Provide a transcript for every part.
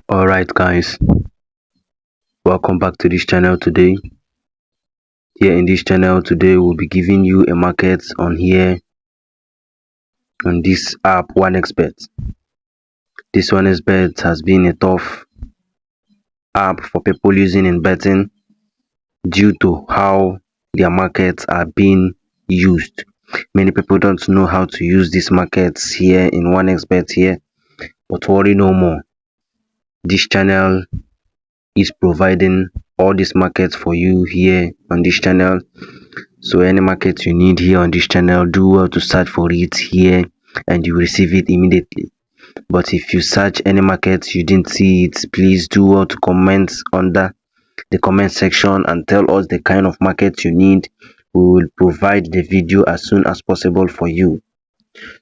Alright guys, welcome back to this channel today. Here in this channel today we'll be giving you a market on here on this app OneXBet. This OneXBet has been a tough app for people using in betting due to how their markets are being used. Many people don't know how to use these markets here in OneXBet here, but worry no more. This channel is providing all these markets for you here on this channel. So any market you need here on this channel, do well to search for it here and you receive it immediately. But if you search any market you didn't see it, please do well to comment under the comment section and tell us the kind of market you need. We will provide the video as soon as possible for you.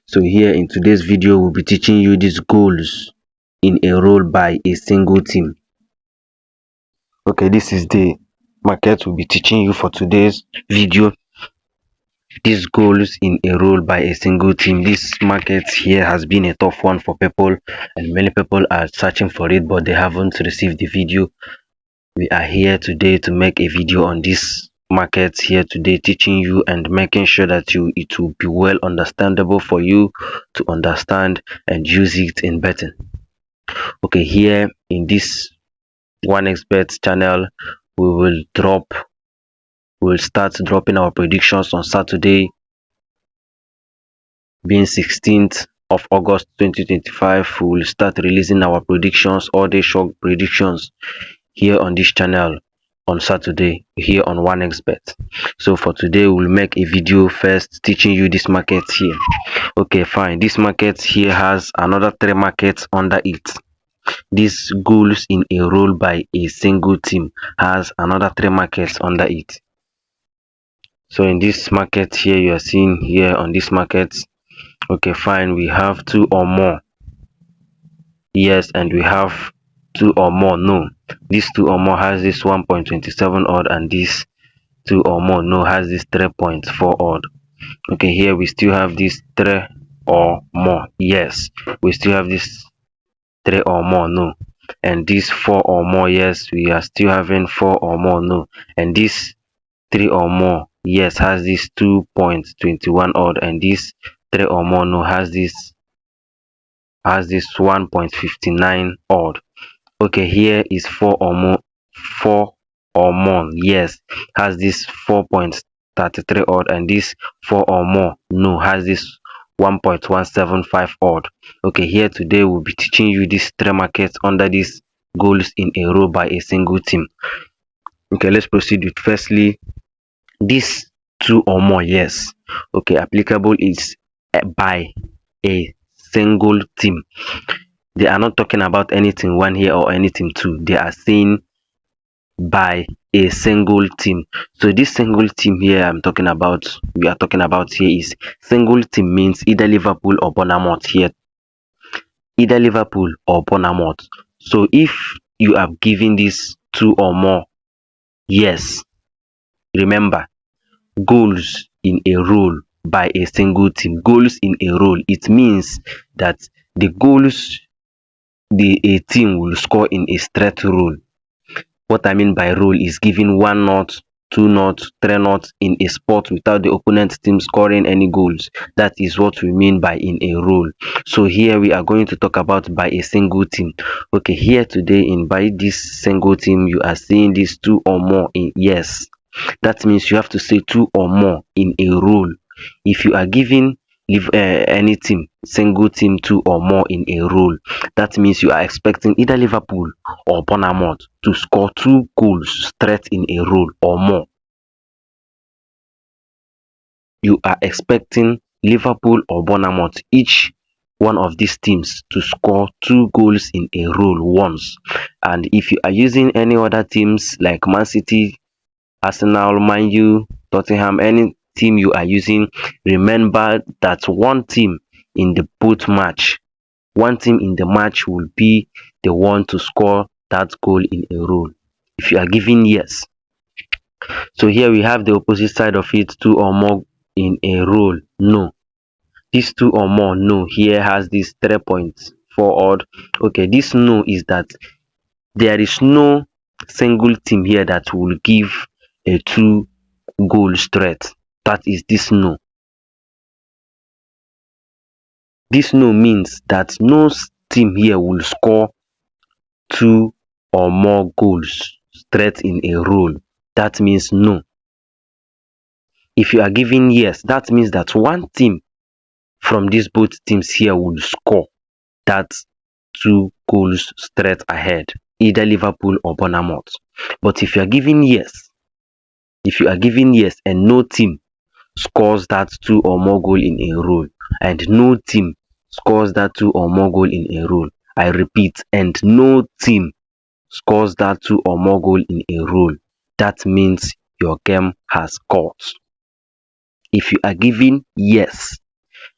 So here in today's video we'll be teaching you these goals in a role by a single team. Okay, this is the market we'll be teaching you for today's video. These goals in a role by a single team. This market here has been a tough one for people and many people are searching for it, but they haven't received the video. We are here today to make a video on this market here today, teaching you and making sure that it will be well understandable for you to understand and use it in betting. Okay, here in this OneXBet channel we'll start dropping our predictions on Saturday, being 16th of August 2025. We will start releasing our predictions, all day short predictions here on this channel on Saturday here on OneXBet. So for today we'll make a video first teaching you this market here. Okay, fine. This market here has another 3 markets under it. This goals in a role by a single team has another 3 markets under it. So in this market here, you are seeing here on this market, okay, fine, we have 2 or more yes, and we have 2 or more no. This 2 or more has this 1.27 odd and this 2 or more no has this 3.4 odd. Okay, here we still have this 3 or more yes, we still have this 3 or more no, and this 4 or more yes, we are still having 4 or more no, and this 3 or more yes has this 2.21 odd, and this 3 or more no has this 1.59 odd. Okay, here is 4 or more yes has this 4.33 odd, and this 4 or more no has this 1.175 odd. Okay, here today we'll be teaching you these 3 markets under these goals in a row by a single team. Okay, let's proceed with firstly this 2 or more yes. Okay, applicable is by a single team. They are not talking about anything 1 here or anything 2. They are saying by a single team. So this single team here we are talking about here is single team, means either Liverpool or Bournemouth here. Either Liverpool or Bournemouth. So if you have given this 2 or more yes, remember, goals in a role by a single team. Goals in a role, it means that the goals a team will score in a straight role. What I mean by role is giving 1 not, 2 not, 3 not in a spot without the opponent team scoring any goals. That is what we mean by in a role. So here we are going to talk about by a single team. Okay, here today in by this single team you are seeing this 2 or more in yes. That means you have to say 2 or more in a role. If you are giving any team, single team 2 or more in a role, that means you are expecting either Liverpool or Bournemouth to score 2 goals straight in a role or more. You are expecting Liverpool or Bournemouth, each one of these teams, to score 2 goals in a role once. And if you are using any other teams like Man City, Arsenal, Man U, Tottenham, any team you are using, remember that one team in the match will be the one to score that goal in a role if you are giving yes. So here we have the opposite side of it, 2 or more in a role no. This 2 or more no here has this 3.4 odd. Okay, this no is that there is no single team here that will give a 2-goal threat. That is this no. This no means that no team here will score 2 or more goals straight in a row. That means no. If you are giving yes, that means that one team from these both teams here will score that 2 goals straight ahead, either Liverpool or Bournemouth. But if you are giving yes, and no team scores that 2 or more goal in a row, and no team scores that 2 or more goal in a row, I repeat, and no team scores that 2 or more goal in a row, that means your game has scored. If you are giving yes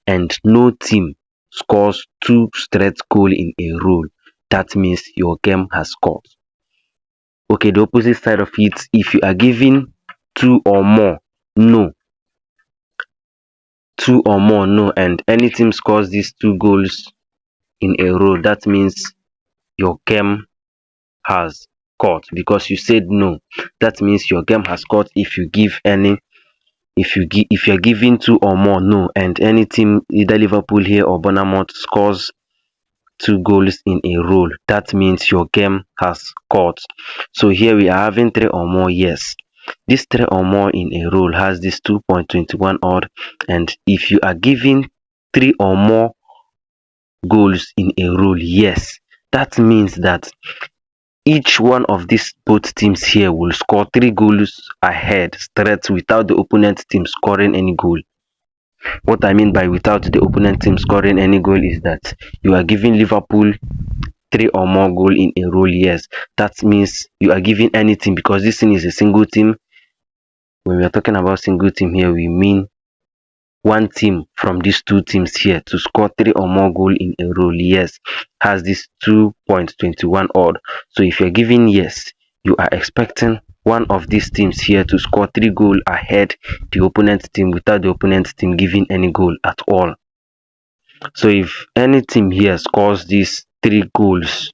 and no team scores 2 straight goal in a row, that means your game has scored. Okay, the opposite side of it, if you are giving 2 or more no, 2 or more no, and any team scores these 2 goals in a row, that means your game has scored because you said no. That means your game has scored if you give any, if you're giving 2 or more no, and any team, either Liverpool here or Bournemouth, scores 2 goals in a row, that means your game has scored. So here we are having 3 or more yes. This 3 or more in a row has this 2.21 odd, and if you are giving 3 or more goals in a row, yes, that means that each one of these both teams here will score 3 goals ahead straight without the opponent team scoring any goal. What I mean by without the opponent team scoring any goal is that you are giving Liverpool 3 or more goal in a row, yes. That means you are giving any team, because this thing is a single team. When we are talking about single team here, we mean one team from these 2 teams here to score 3 or more goal in a row, yes, has this 2.21 odd. So if you're giving yes, you are expecting one of these teams here to score 3 goals ahead the opponent team without the opponent team giving any goal at all. So if any team here scores these 3 goals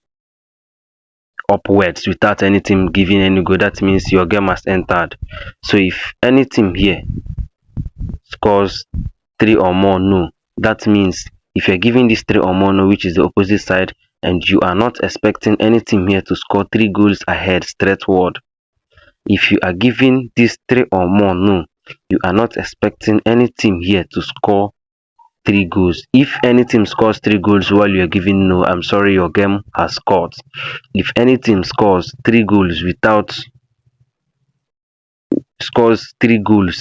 upwards without any team giving any goal, that means your game has entered. So if any team here scores 3 or more no, that means if you're giving this 3 or more no, which is the opposite side, and you are not expecting any team here to score 3 goals ahead straightforward, if you are giving this 3 or more no, you are not expecting any team here to score 3 goals. If any team scores 3 goals while you are giving no, I'm sorry, your game has scored. If any team scores 3 goals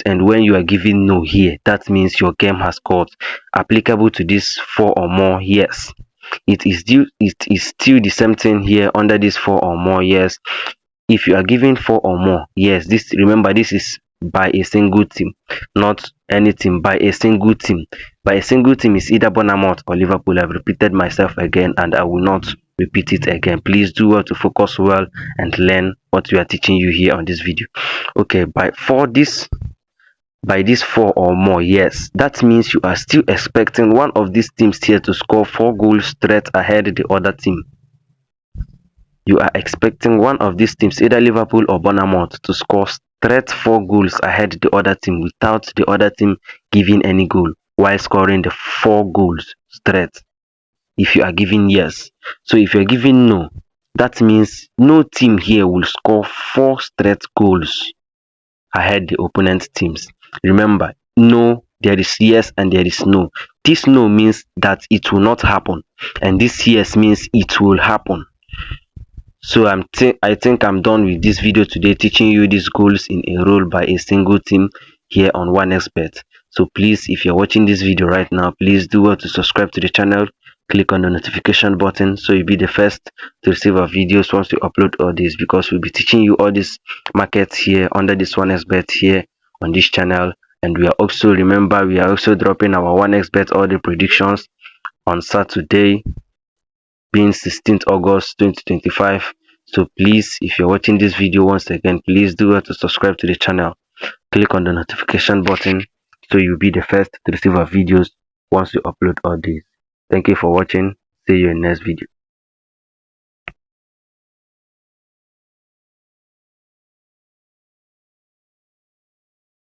and when you are giving no here, that means your game has scored. Applicable to this 4 or more, yes. It is still the same thing here under this 4 or more, yes. If you are giving 4 or more, yes, remember this is by a single team, not any team, by a single team. By a single team is either Bournemouth or Liverpool. I've repeated myself again and I will not repeat it again. Please do well to focus well and learn what we are teaching you here on this video. Okay, by this 4 or more, yes, that means you are still expecting one of these teams here to score 4 goals straight ahead the other team. You are expecting one of these teams, either Liverpool or Bournemouth, to score straight 4 goals ahead the other team without the other team giving any goal, while scoring the 4 goals straight. If you are giving yes. So if you're giving no, that means no team here will score 4 straight goals ahead the opponent teams. Remember, no, there is yes and there is no. This no means that it will not happen, and this yes means it will happen. So I think I'm done with this video today, teaching you these goals in a row by a single team here on 1xBet. So please, if you're watching this video right now, please do well to subscribe to the channel. Click on the notification button so you'll be the first to receive our videos once we upload all this, because we'll be teaching you all these markets here under this 1xBet here on this channel. And we are also dropping our 1xBet all the predictions on Saturday, being 16th August 2025. So please, if you're watching this video once again, please do well to subscribe to the channel. Click on the notification button so you'll be the first to receive our videos once we upload all these. Thank you for watching. See you in the next video.